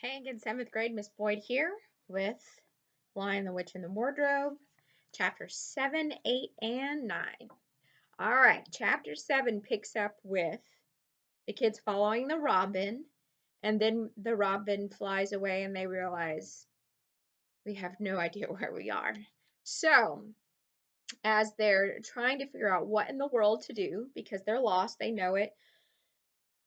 Hey again, 7th grade, Miss Boyd here with Lion, the Witch, and the Wardrobe, chapter 7, 8, and 9. All right, chapter 7 picks up with the kids following the robin, and then the robin flies away and they realize we have no idea where we are. So, as they're trying to figure out what in the world to do because they're lost, they know it,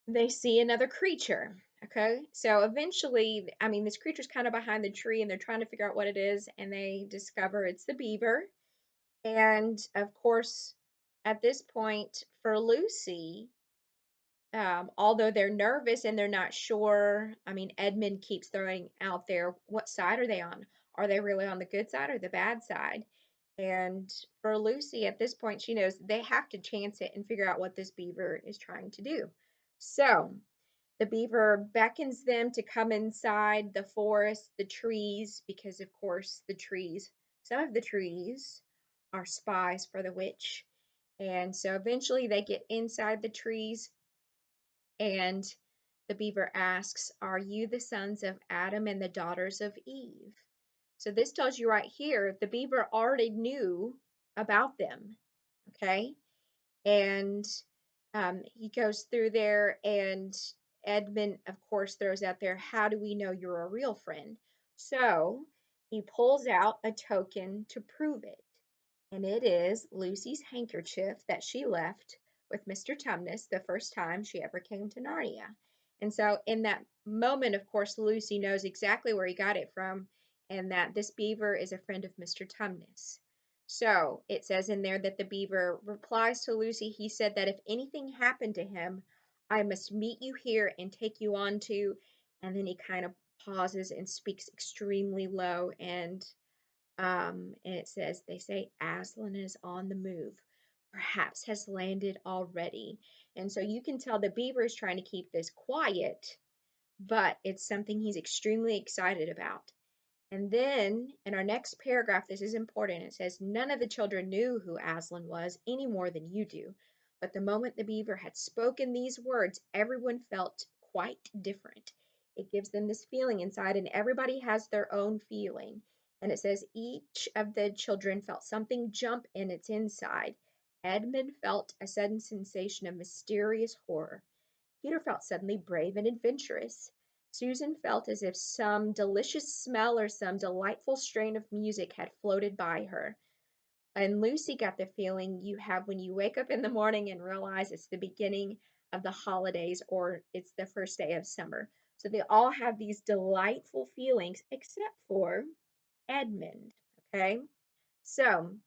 they see another creature. Okay, so eventually, this creature's kind of behind the tree and they're trying to figure out what it is, and they discover it's the beaver. And of course, at this point, for Lucy, although they're nervous and they're not sure, Edmund keeps throwing out there, what side are they on? Are they really on the good side or the bad side? And for Lucy, at this point, she knows they have to chance it and figure out what this beaver is trying to do. So, the beaver beckons them to come inside the forest, the trees, because of course some of the trees are spies for the witch. And so eventually they get inside the trees, and the beaver asks, "Are you the sons of Adam and the daughters of Eve?" So this tells you right here, the beaver already knew about them, okay? And he goes through there, and Edmund, of course, throws out there, "How do we know you're a real friend?" So he pulls out a token to prove it, and it is Lucy's handkerchief that she left with Mr. Tumnus the first time she ever came to Narnia. And so, in that moment, of course, Lucy knows exactly where he got it from, and that this beaver is a friend of Mr. Tumnus. So it says in there that the beaver replies to Lucy. He said that if anything happened to him, I must meet you here and take you on to. And then he kind of pauses and speaks extremely low. And it says, they say, Aslan is on the move, perhaps has landed already. And so you can tell the beaver is trying to keep this quiet, but it's something he's extremely excited about. And then in our next paragraph, this is important. It says, none of the children knew who Aslan was any more than you do. But the moment the beaver had spoken these words, everyone felt quite different. It gives them this feeling inside, and everybody has their own feeling. And it says, each of the children felt something jump in its inside. Edmund felt a sudden sensation of mysterious horror. Peter felt suddenly brave and adventurous. Susan felt as if some delicious smell or some delightful strain of music had floated by her. And Lucy got the feeling you have when you wake up in the morning and realize it's the beginning of the holidays or it's the first day of summer. So they all have these delightful feelings except for Edmund. Okay. So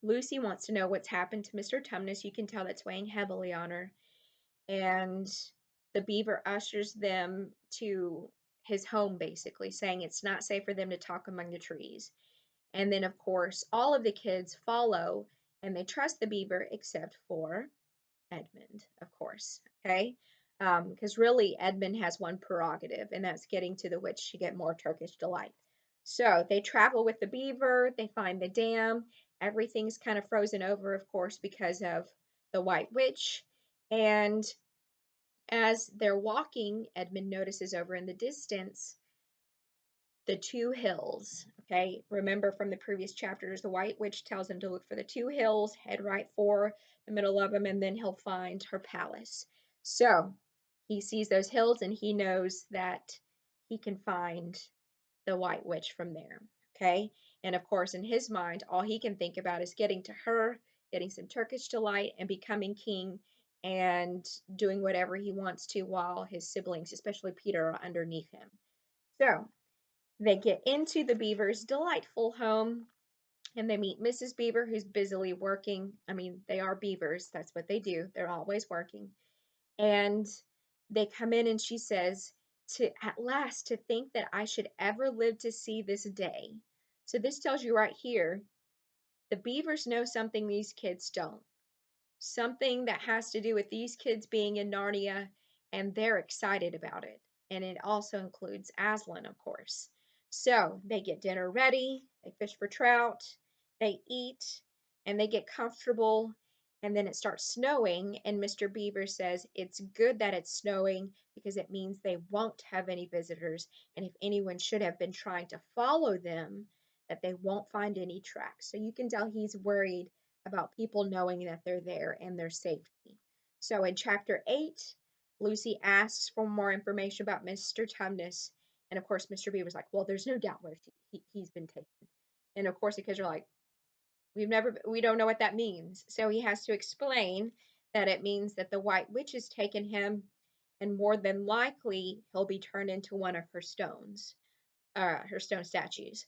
Lucy wants to know what's happened to Mr. Tumnus. You can tell that's weighing heavily on her. And the beaver ushers them to his home, basically saying it's not safe for them to talk among the trees. And then, of course, all of the kids follow and they trust the beaver except for Edmund, of course. Okay. Because really, Edmund has one prerogative, and that's getting to the witch to get more Turkish delight. So they travel with the beaver, they find the dam. Everything's kind of frozen over, of course, because of the White Witch. And as they're walking, Edmund notices over in the distance the two hills. Okay, remember from the previous chapters, the White Witch tells him to look for the two hills, head right for the middle of them, and then he'll find her palace. So he sees those hills and he knows that he can find the White Witch from there. Okay, and of course, in his mind, all he can think about is getting to her, getting some Turkish delight, and becoming king and doing whatever he wants to while his siblings, especially Peter, are underneath him. So they get into the beaver's delightful home and they meet Mrs. Beaver, who's busily working. They are beavers, that's what they do, they're always working. And they come in and she says, to at last to think that I should ever live to see this day. So this tells you right here, the beavers know something these kids don't. Something that has to do with these kids being in Narnia, and they're excited about it. And it also includes Aslan, of course. So they get dinner ready, they fish for trout, they eat, and they get comfortable. And then it starts snowing, and Mr. Beaver says it's good that it's snowing because it means they won't have any visitors. And if anyone should have been trying to follow them, that they won't find any tracks. So you can tell he's worried about people knowing that they're there and their safety. So in chapter 8, Lucy asks for more information about Mr. Tumnus. And of course, Mr. Beaver's like, well, there's no doubt where he's been taken. And of course, the kids are like, we don't know what that means. So he has to explain that it means that the White Witch has taken him, and more than likely he'll be turned into one of her stone statues.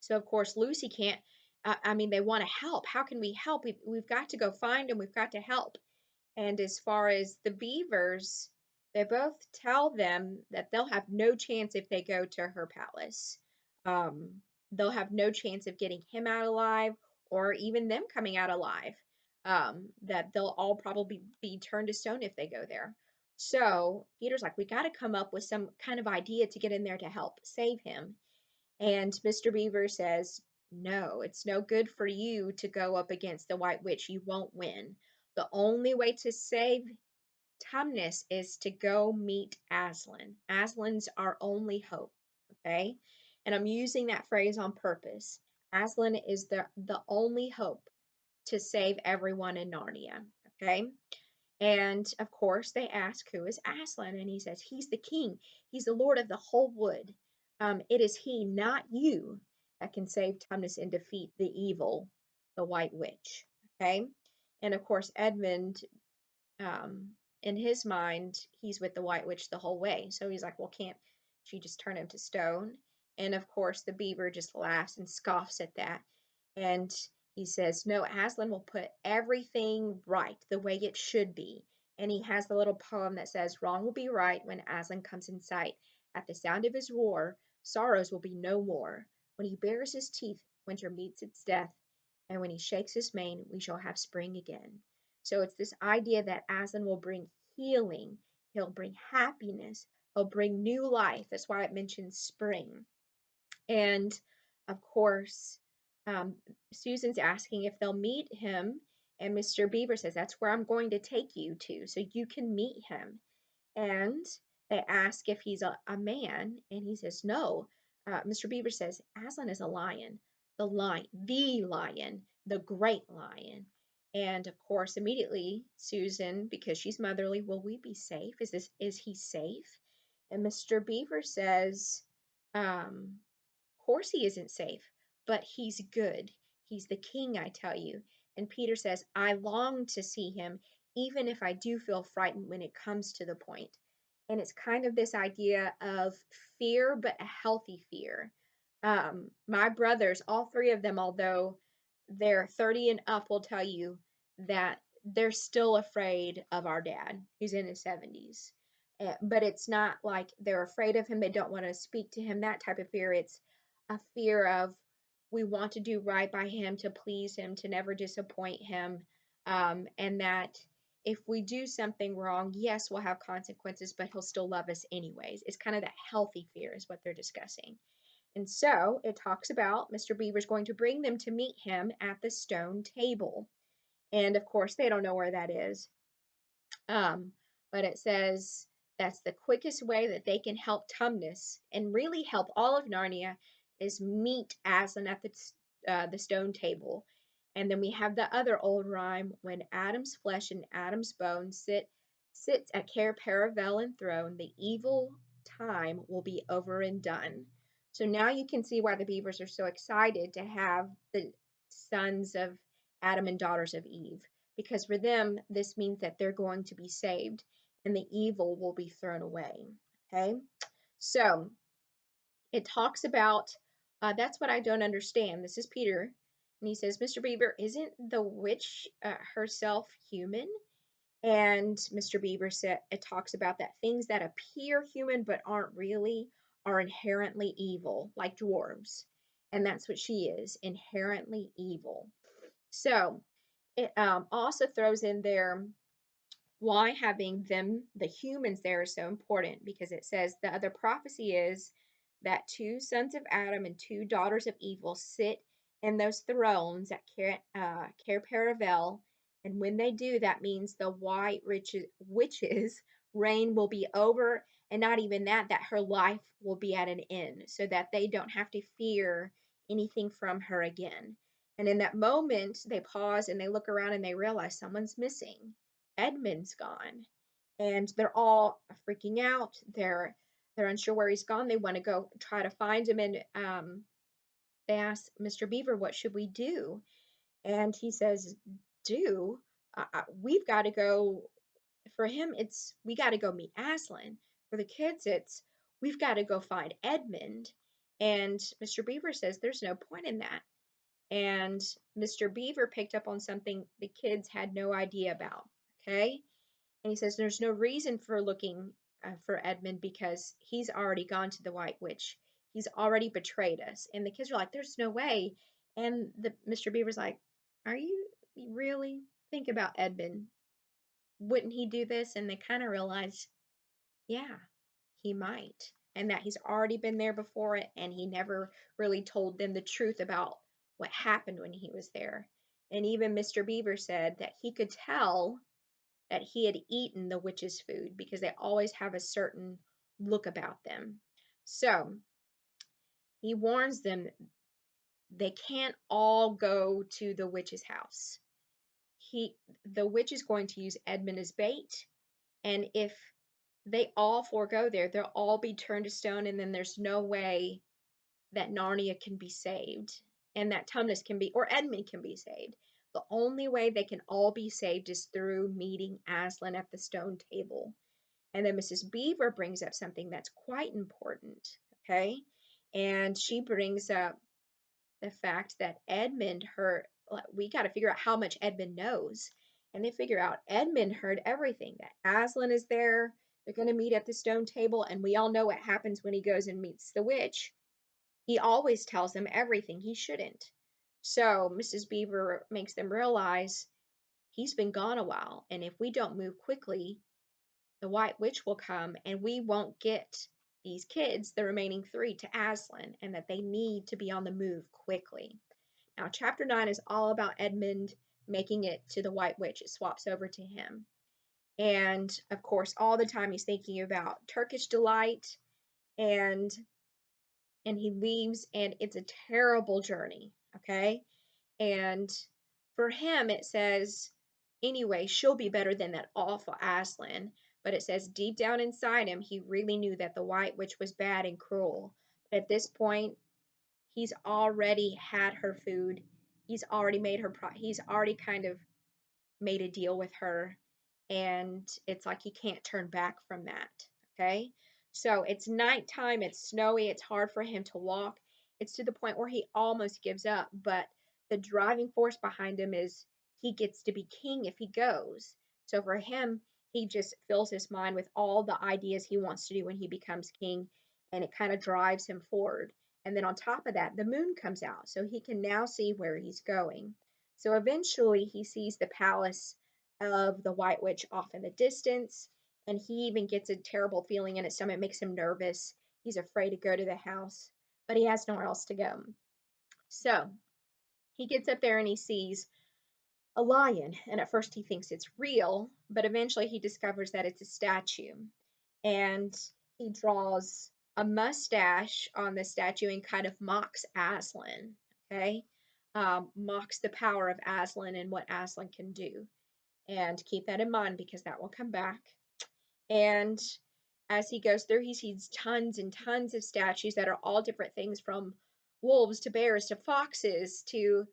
So of course Lucy can't. I mean, they want to help. How can we help? We've got to go find him. We've got to help. And as far as the beavers, they both tell them that they'll have no chance if they go to her palace. Um, they'll have no chance of getting him out alive or even them coming out alive. That they'll all probably be turned to stone if they go there. So Peter's like, we got to come up with some kind of idea to get in there to help save him. And Mr. Beaver says, no, it's no good for you to go up against the White Witch. You won't win. The only way to save Tumnus is to go meet Aslan. Aslan's our only hope, okay? And I'm using that phrase on purpose. Aslan is the only hope to save everyone in Narnia, okay? And of course, they ask, who is Aslan? And he says, he's the king. He's the lord of the whole wood. It is he, not you, that can save Tumnus and defeat the evil, the White Witch. Okay. And of course, Edmund, um, in his mind, he's with the White Witch the whole way. So he's like, well, can't she just turn him to stone? And of course, the beaver just laughs and scoffs at that. And he says, no, Aslan will put everything right the way it should be. And he has the little poem that says, wrong will be right when Aslan comes in sight. At the sound of his roar, sorrows will be no more. When he bares his teeth, winter meets its death. And when he shakes his mane, we shall have spring again. So it's this idea that Aslan will bring healing, he'll bring happiness, he'll bring new life. That's why it mentions spring. And of course, um, Susan's asking if they'll meet him, and Mr. Beaver says, that's where I'm going to take you to, so you can meet him. And they ask if he's a man, and he says, no. Mr. Beaver says, Aslan is a lion, the great lion. And of course, immediately Susan, because she's motherly, will we be safe? Is he safe? And Mr. Beaver says, course he isn't safe, but he's good. He's the king, I tell you. And Peter says, I long to see him, even if I do feel frightened when it comes to the point. And it's kind of this idea of fear, but a healthy fear. My brothers, all three of them, although they're 30 and up, will tell you that they're still afraid of our dad, who's in his 70s. But it's not like they're afraid of him, they don't want to speak to him, that type of fear. It's a fear of we want to do right by him, to please him, to never disappoint him, and that if we do something wrong, yes, we'll have consequences, but he'll still love us anyways. It's kind of that healthy fear is what they're discussing. And so it talks about Mr. Beaver's going to bring them to meet him at the stone table. And of course, they don't know where that is. Um, but it says that's the quickest way that they can help Tumnus and really help all of Narnia is meet Aslan at the stone table. And then we have the other old rhyme, when Adam's flesh and Adam's bones sits at Cair Paravel enthroned, the evil time will be over and done. So now you can see why the beavers are so excited to have the sons of Adam and daughters of Eve, because for them, this means that they're going to be saved and the evil will be thrown away. Okay, so it talks about that's what I don't understand. This is Peter, and he says, Mr. Beaver, isn't the witch herself human? And Mr. Beaver said it talks about that things that appear human but aren't really are inherently evil, like dwarves. And that's what she is, inherently evil. So it also throws in there why having them, the humans there, is so important, because it says the other prophecy is that two sons of Adam and two daughters of evil sit in those thrones at Cair Paravel, And when they do, that means the witch's reign will be over. And not even that, that her life will be at an end so that they don't have to fear anything from her again. And in that moment, they pause and they look around and they realize someone's missing. Edmund's gone. And they're all freaking out. They're unsure where he's gone. They want to go try to find him. And they ask Mr. Beaver, what should we do? And he says, do? We've got to go. For him, it's we got to go meet Aslan. For the kids, it's we've got to go find Edmund. And Mr. Beaver says, there's no point in that. And Mr. Beaver picked up on something the kids had no idea about. Okay. And he says, there's no reason for looking for Edmund because he's already gone to the White Witch. He's already betrayed us. And the kids are like, there's no way. And the Mr. Beaver's like, are you really? Think about Edmund. Wouldn't he do this? And they kind of realize, yeah, he might. And that he's already been there before it, and he never really told them the truth about what happened when he was there. And even Mr. Beaver said that he could tell that he had eaten the witch's food because they always have a certain look about them. So he warns them they can't all go to the witch's house. The witch is going to use Edmund as bait, and if they all forego there, they'll all be turned to stone, and then there's no way that Narnia can be saved, and that Tumnus can be, or Edmund can be saved. The only way they can all be saved is through meeting Aslan at the stone table. And then Mrs. Beaver brings up something that's quite important, okay? And she brings up the fact that Edmund heard, we got to figure out how much Edmund knows. And they figure out Edmund heard everything, that Aslan is there. They're going to meet at the stone table, and we all know what happens when he goes and meets the witch. He always tells them everything he shouldn't. So Mrs. Beaver makes them realize he's been gone a while, and if we don't move quickly, the White Witch will come and we won't get these kids, the remaining three, to Aslan, and that they need to be on the move quickly. Now, chapter 9 is all about Edmund making it to the White Witch. It swaps over to him. And of course, all the time he's thinking about Turkish delight, and he leaves, and it's a terrible journey, okay? And for him, it says, anyway, she'll be better than that awful Aslan. But it says deep down inside him, he really knew that the White Witch was bad and cruel. But at this point, he's already had her food. He's already made her, he's already kind of made a deal with her. And it's like he can't turn back from that. Okay. So it's nighttime, it's snowy, it's hard for him to walk. It's to the point where he almost gives up. But the driving force behind him is he gets to be king if he goes. So for him, he just fills his mind with all the ideas he wants to do when he becomes king, and it kind of drives him forward. And then on top of that, the moon comes out, so he can now see where he's going. So eventually, he sees the palace of the White Witch off in the distance, and he even gets a terrible feeling in his stomach. It makes him nervous. He's afraid to go to the house, but he has nowhere else to go. So he gets up there and he sees a lion, and at first he thinks it's real, but eventually he discovers that it's a statue. And he draws a mustache on the statue and kind of mocks Aslan, okay? Mocks the power of Aslan and what Aslan can do. And keep that in mind because that will come back. And as he goes through, he sees tons and tons of statues that are all different things, from wolves to bears to foxes to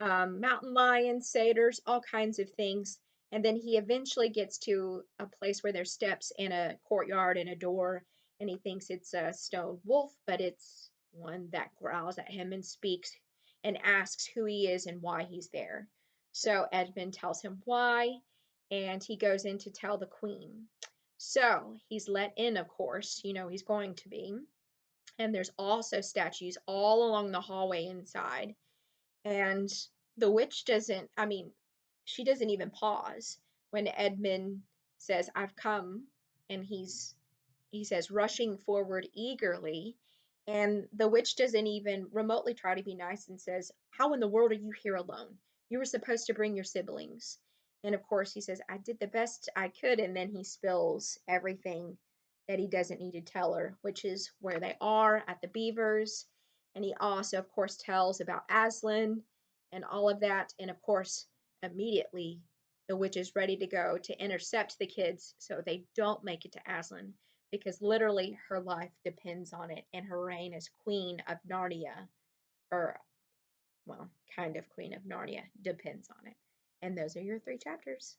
mountain lions, satyrs, all kinds of things. And then he eventually gets to a place where there's steps and a courtyard and a door, and he thinks it's a stone wolf, but it's one that growls at him and speaks and asks who he is and why he's there. So Edmund tells him why, and he goes in to tell the queen. So he's let in, of course, he's going to be. And there's also statues all along the hallway inside. And the witch doesn't, she doesn't even pause when Edmund says, I've come. And he says, rushing forward eagerly. And the witch doesn't even remotely try to be nice and says, how in the world are you here alone? You were supposed to bring your siblings. And of course, he says, I did the best I could. And then he spills everything that he doesn't need to tell her, which is where they are at the beavers. And he also, of course, tells about Aslan and all of that. And of course, immediately the witch is ready to go to intercept the kids so they don't make it to Aslan, because literally her life depends on it and her reign as Queen of Narnia, or, well, kind of Queen of Narnia, depends on it. And those are your 3 chapters.